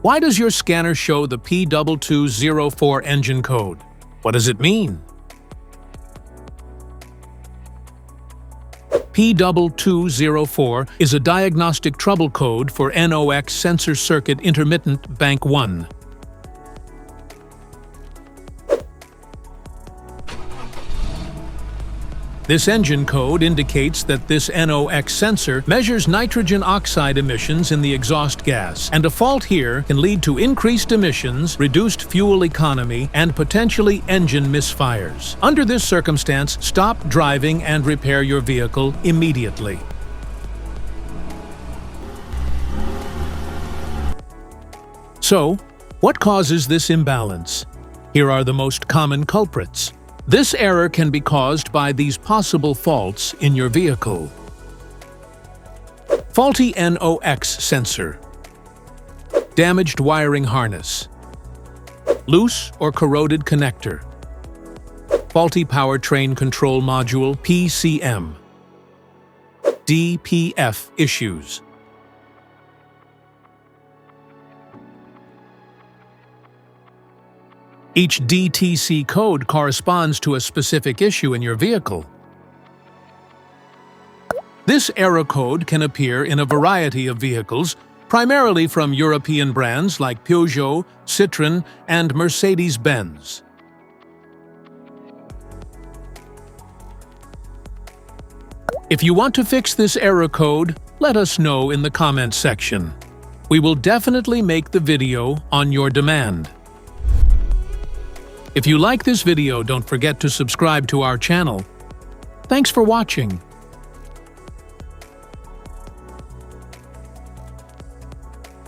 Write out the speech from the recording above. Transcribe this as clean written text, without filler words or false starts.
Why does your scanner show the P2204 engine code? What does it mean? P2204 is a diagnostic trouble code for NOx Sensor Circuit Intermittent Bank 1. This engine code indicates that this NOx sensor measures nitrogen oxide emissions in the exhaust gas, and a fault here can lead to increased emissions, reduced fuel economy, and potentially engine misfires. Under this circumstance, stop driving and repair your vehicle immediately. So, what causes this imbalance? Here are the most common culprits. This error can be caused by these possible faults in your vehicle. Faulty NOx sensor, damaged wiring harness, loose or corroded connector, faulty powertrain control module PCM, DPF issues. Each DTC code corresponds to a specific issue in your vehicle. This error code can appear in a variety of vehicles, primarily from European brands like Peugeot, Citroën, and Mercedes-Benz. If you want to fix this error code, let us know in the comments section. We will definitely make the video on your demand. If you like this video, don't forget to subscribe to our channel. Thanks for watching.